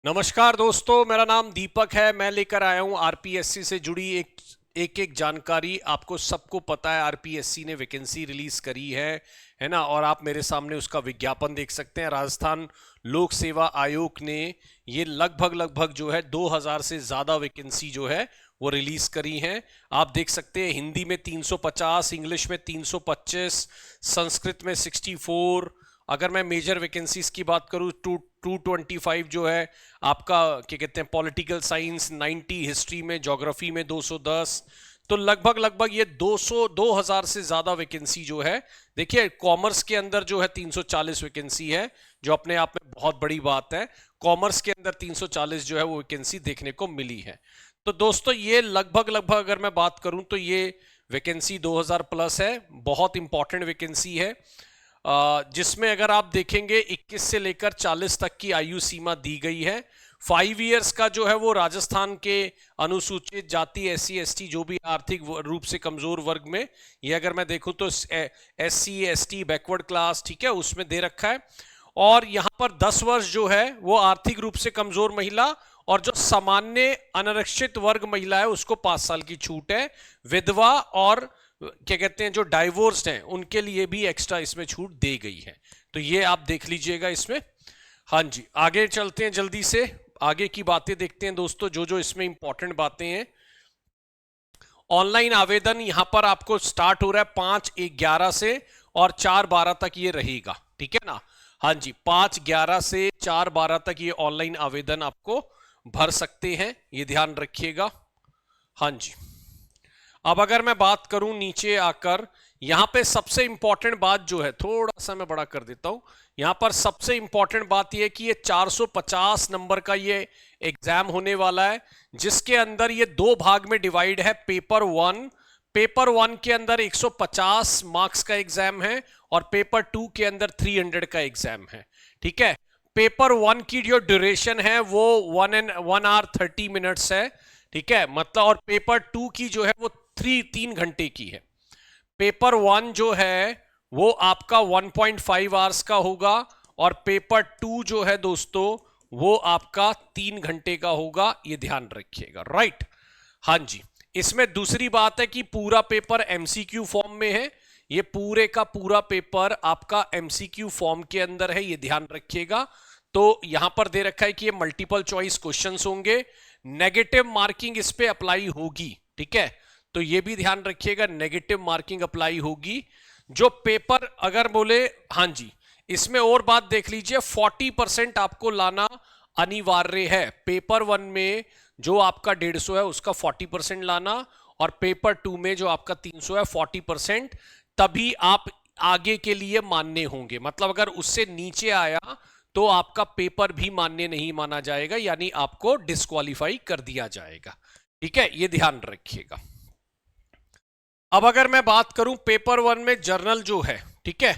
नमस्कार दोस्तों, मेरा नाम दीपक है। मैं लेकर आया हूं आरपीएससी से जुड़ी एक जानकारी। आपको सबको पता है आरपीएससी ने वैकेंसी रिलीज करी है ना। और आप मेरे सामने उसका विज्ञापन देख सकते हैं। राजस्थान लोक सेवा आयोग ने ये लगभग जो है 2000 से ज़्यादा वैकेंसी जो है वो रिलीज करी हैं। आप देख सकते हैं हिंदी में 350, इंग्लिश में 325, संस्कृत में 64। अगर मैं मेजर वैकेंसीज की बात करूं, 225 जो है आपका क्या कहते हैं पॉलिटिकल साइंस, 90 हिस्ट्री में, ज्योग्राफी में 210। तो लगभग ये 2000 से ज्यादा वैकेंसी जो है। देखिए कॉमर्स के अंदर जो है 340 वैकेंसी है, जो अपने आप में बहुत बड़ी बात है। कॉमर्स के अंदर 340 जो है वो वैकेंसी देखने को मिली है। तो दोस्तों ये लगभग अगर मैं बात करूं तो ये वैकेंसी 2000 प्लस है। बहुत इंपॉर्टेंट वैकेंसी है, जिसमें अगर आप देखेंगे 21 से लेकर 40 तक की आयु सीमा दी गई है। 5 इयर्स का जो है वो राजस्थान के अनुसूचित जाति, SC ST, जो भी आर्थिक रूप से कमजोर वर्ग में, ये अगर मैं देखूं तो SC ST बैकवर्ड क्लास, ठीक है, उसमें दे रखा है। और यहां पर 10 वर्ष जो है वो आर्थिक रूप से कमजोर महिला, और जो सामान्य अनारक्षित वर्ग महिला है उसको 5 साल की छूट है। विधवा और क्या कहते हैं जो डाइवोर्स्ड हैं उनके लिए भी एक्स्ट्रा इसमें छूट दी गई है। तो ये आप देख लीजिएगा इसमें। हाँ जी, आगे चलते हैं, जल्दी से आगे की बातें देखते हैं दोस्तों, जो जो इसमें इंपॉर्टेंट बातें हैं। ऑनलाइन आवेदन यहां पर आपको स्टार्ट हो रहा है 5/11 से, और 4/12 तक ये रहेगा, ठीक है ना। हाँ जी, 5/11 से 4/12 तक ये ऑनलाइन आवेदन आपको भर सकते हैं, ये ध्यान रखिएगा। हाँ जी, अब अगर मैं बात करूं नीचे आकर, यहां पे सबसे इंपॉर्टेंट बात जो है, थोड़ा सा मैं बड़ा कर देता हूं। यहां पर सबसे इंपॉर्टेंट बात यह कि ये 450 नंबर का ये एग्जाम होने वाला है, जिसके अंदर ये 2 भाग में डिवाइड है। पेपर 1 के अंदर 150 मार्क्स का एग्जाम है, और पेपर 2 के अंदर 300 का एग्जाम है, ठीक है। पेपर 1 की जो ड्यूरेशन है वो 1 hour 30 minutes है, ठीक है, मतलब। और पेपर 2 की जो है वो 3 घंटे की है। पेपर 1 जो है वो आपका 1.5 आवर्स का होगा, और पेपर 2 जो है दोस्तों वो आपका 3 घंटे का होगा, ये ध्यान रखिएगा, राइट। हाँ जी, इसमें दूसरी बात है कि पूरा पेपर एमसीक्यू फॉर्म में है। ये पूरे का पूरा पेपर आपका एमसीक्यू फॉर्म के अंदर है, ये ध्यान रखिएगा। तो यहां पर दे रखा है कि ये मल्टीपल चॉइस क्वेश्चंस होंगे, नेगेटिव मार्किंग इस पे अप्लाई होगी, ठीक है। तो ये भी ध्यान रखिएगा, नेगेटिव मार्किंग अप्लाई होगी। जो पेपर अगर बोले, हाँ जी, इसमें और बात देख लीजिए, 40% आपको लाना अनिवार्य है। पेपर 1 में जो आपका 150 है उसका 40% लाना, और पेपर 2 में जो आपका 300 है 40%, तभी आप आगे के लिए मान्य होंगे। मतलब अगर उससे नीचे आया तो आपका पेपर भी मान्य नहीं माना जाएगा, यानी आपको डिस्क्वालीफाई कर दिया जाएगा, ठीक है, ये ध्यान रखिएगा। अब अगर मैं बात करूं पेपर 1 में जर्नल जो है, ठीक है,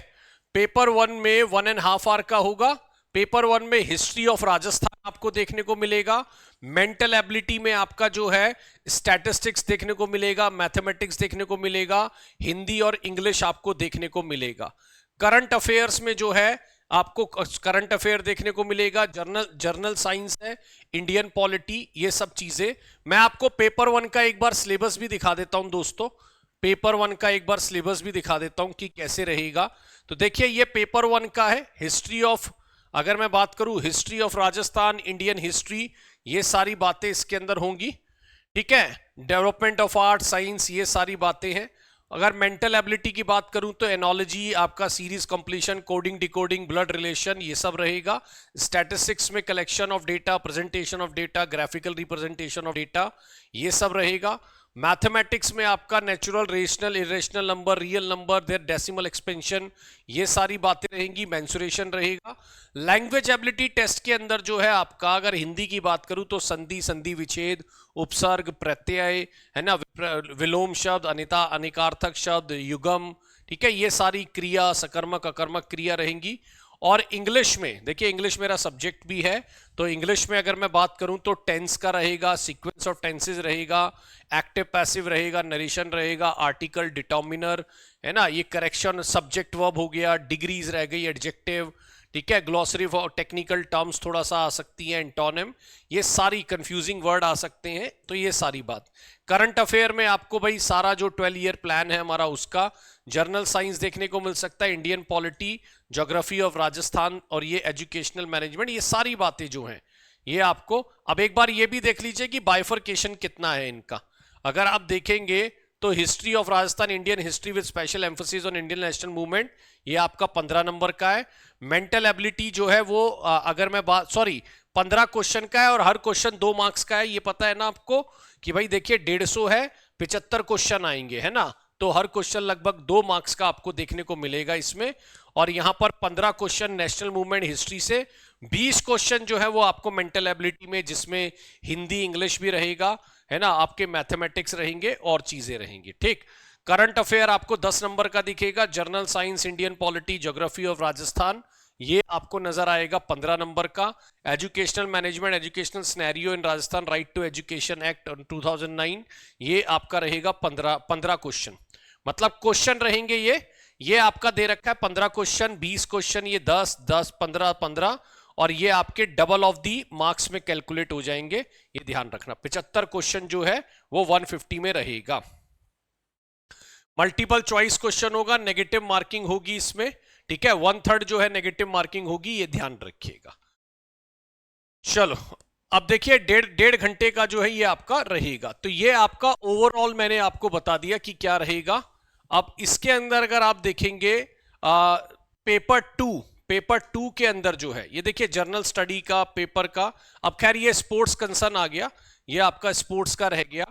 पेपर 1 में 1.5 आवर का होगा। पेपर 1 में हिस्ट्री ऑफ राजस्थान आपको देखने को मिलेगा। मेंटल एबिलिटी में आपका जो है स्टैटिस्टिक्स देखने को मिलेगा, मैथमेटिक्स देखने को मिलेगा, हिंदी और इंग्लिश आपको देखने को मिलेगा। करंट अफेयर्स में जो है आपको करंट अफेयर देखने को मिलेगा, जर्नल साइंस है, इंडियन पॉलिटी, ये सब चीजें। मैं आपको पेपर 1 का एक बार सिलेबस भी दिखा देता हूं दोस्तों। पेपर 1 का एक बार सिलेबस भी दिखा देता हूं कि कैसे रहेगा। तो देखिए ये पेपर 1 का है, हिस्ट्री ऑफ, अगर मैं बात करूं history of Rajasthan, Indian history, ये सारी बातें इसके अंदर होंगी, ठीक है। डेवलपमेंट ऑफ आर्ट साइंस, ये सारी बातें हैं। अगर मेंटल एबिलिटी की बात करूं तो एनोलॉजी, आपका series completion, coding decoding, blood relation, ये सब रहेगा। स्टैटिस्टिक्स में collection of data, presentation of data, graphical representation of data, ये सब रहेगा। मैथमेटिक्स में आपका natural, rational, irrational number, real number, their decimal expansion, ये सारी बातें रहेंगी। मेंसुरेशन रहेगा। लैंग्वेज एबिलिटी टेस्ट के अंदर जो है आपका, अगर हिंदी की बात करूं तो संधि, संधि विच्छेद, उपसर्ग, प्रत्यय, है ना, विलोम शब्द, अनिता, अनिकार्थक शब्द, युगम, ठीक है, ये सारी क्रिया, सकर्मक अकर्मक क्रिया रहेंगी। और इंग्लिश में देखिए, इंग्लिश मेरा सब्जेक्ट भी है, तो इंग्लिश में अगर मैं बात करूं तो टेंस का रहेगा, सीक्वेंस ऑफ टेंसेस रहेगा, एक्टिव पैसिव रहेगा, नरेशन रहेगा, आर्टिकल, डिटर्मिनर, है ना, ये करेक्शन, सब्जेक्ट वर्ब हो गया, डिग्रीज रह गई, एडजेक्टिव, ठीक है, ग्लॉसरी फॉर टेक्निकल टर्म्स थोड़ा सा आ सकती है, एंटोनिम, ये सारी कंफ्यूजिंग वर्ड आ सकते हैं, तो ये सारी बात। करंट अफेयर में आपको भाई सारा जो 12 ईयर प्लान है हमारा उसका, जर्नल साइंस देखने को मिल सकता है, Indian polity, geography of Rajasthan और ये एजुकेशनल मैनेजमेंट, ये सारी बातें जो हैं ये आपको। अब एक बार ये भी देख लीजिए कि बाइफर्केशन कितना है इनका। अगर आप देखेंगे तो history of Rajasthan, Indian history with special emphasis on Indian national movement, ये आपका 15 नंबर का है। मेंटल एबिलिटी जो है वो अगर मैं बात 15 क्वेश्चन का है और हर क्वेश्चन 2 मार्क्स का है, ये पता है ना आपको कि भाई देखिए 150 है, 75 क्वेश्चन आएंगे, है ना, तो हर क्वेश्चन लगभग 2 मार्क्स का आपको देखने को मिलेगा इसमें। और यहां पर 15 क्वेश्चन नेशनल मूवमेंट हिस्ट्री से, 20 क्वेश्चन जो है वो आपको मेंटल एबिलिटी में, जिसमें हिंदी इंग्लिश भी रहेगा, है ना, आपके मैथमेटिक्स रहेंगे और चीजें रहेंगी, ठीक। करंट अफेयर आपको 10 नंबर का दिखेगा, general science, Indian polity, geography of Rajasthan, ये आपको नजर आएगा 15 नंबर का। Educational management, educational scenario in Rajasthan, right to education act 2009, ये आपका रहेगा 15 क्वेश्चन, मतलब क्वेश्चन रहेंगे ये आपका दे रखा है 15 क्वेश्चन, 20 क्वेश्चन, ये 10 10 15 15, और ये आपके डबल ऑफ दी मार्क्स में कैलकुलेट हो जाएंगे, ये ध्यान रखना। 75 क्वेश्चन जो है वो 150 में रहेगा। मल्टीपल चॉइस क्वेश्चन होगा, नेगेटिव मार्किंग होगी इसमें, ठीक है, 1/3 जो है नेगेटिव मार्किंग होगी, ये ध्यान रखिएगा। चलो अब देखिए 1.5 घंटे का जो है ये आपका रहेगा, तो ये आपका ओवरऑल मैंने आपको बता दिया कि क्या रहेगा। अब इसके अंदर अगर आप देखेंगे पेपर टू के अंदर जो है ये देखिए जर्नल स्टडी का पेपर का, अब खैर ये स्पोर्ट्स कंसर्न आ गया, ये आपका स्पोर्ट्स का रह गया।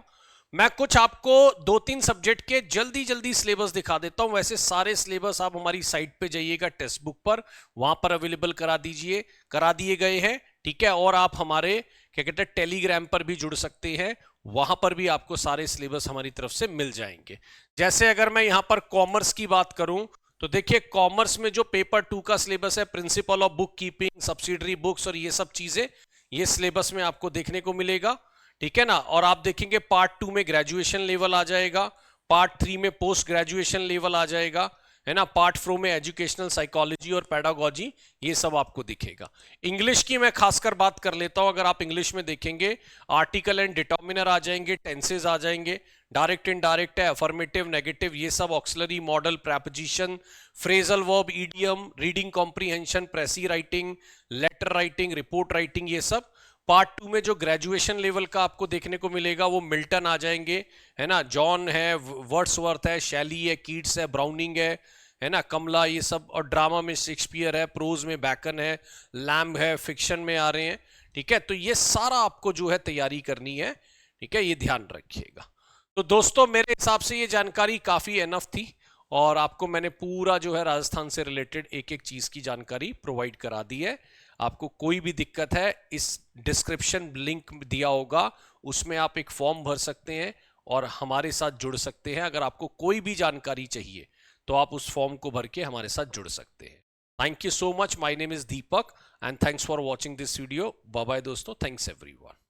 मैं कुछ आपको 2-3 सब्जेक्ट के जल्दी सिलेबस दिखा देता हूं, वैसे सारे सिलेबस आप हमारी साइट पे जाइएगा टेक्स्ट बुक पर, वहां पर अवेलेबल करा दिए गए हैं, ठीक है। और आप हमारे क्या कहते हैं टेलीग्राम पर भी जुड़ सकते हैं, वहां पर भी आपको सारे सिलेबस हमारी तरफ से मिल जाएंगे। जैसे अगर मैं यहां पर कॉमर्स की बात करूं तो देखिए कॉमर्स में जो पेपर 2 का सिलेबस है, principle of book keeping, subsidiary books और ये सब चीजें, ये सिलेबस में आपको देखने को मिलेगा, ठीक है ना। और आप देखेंगे पार्ट 2 में ग्रेजुएशन लेवल आ जाएगा, पार्ट 3 में पोस्ट ग्रेजुएशन लेवल आ जाएगा, है ना, पार्ट 4 में एजुकेशनल साइकोलॉजी और पेडागोजी, ये सब आपको दिखेगा। इंग्लिश की मैं खासकर बात कर लेता हूं, अगर आप इंग्लिश में देखेंगे आर्टिकल एंड डिटर्मिनर आ जाएंगे, टेंसेज आ जाएंगे, डायरेक्ट इनडायरेक्ट है, अफर्मेटिव नेगेटिव, ये सब, auxiliary modal, preposition, phrasal verb, idiom, reading comprehension, precis writing, letter writing, report writing, ये सब। पार्ट 2 में जो ग्रेजुएशन लेवल का आपको देखने को मिलेगा वो मिल्टन आ जाएंगे, है ना, जॉन है, वर्ड्सवर्थ है, शैली है, कीट्स है, ब्राउनिंग है ना, कमला, ये सब। और ड्रामा में शेक्सपियर है, प्रोज में बैकन है, लैम्ब है, फिक्शन में आ रहे हैं, ठीक है। तो ये सारा आपको जो है तैयारी करनी है, ठीक है, ये ध्यान रखिएगा। तो दोस्तों मेरे हिसाब से ये जानकारी काफी एनफ थी, और आपको मैंने पूरा जो है राजस्थान से रिलेटेड एक एक चीज की जानकारी प्रोवाइड करा दी है। आपको कोई भी दिक्कत है, इस डिस्क्रिप्शन लिंक दिया होगा, उसमें आप एक फॉर्म भर सकते हैं और हमारे साथ जुड़ सकते हैं। अगर आपको कोई भी जानकारी चाहिए तो आप उस फॉर्म को भर के हमारे साथ जुड़ सकते हैं। Thank you so much, my name is Deepak and thanks for watching this video. Bye bye दोस्तों, थैंक्स एवरीवन।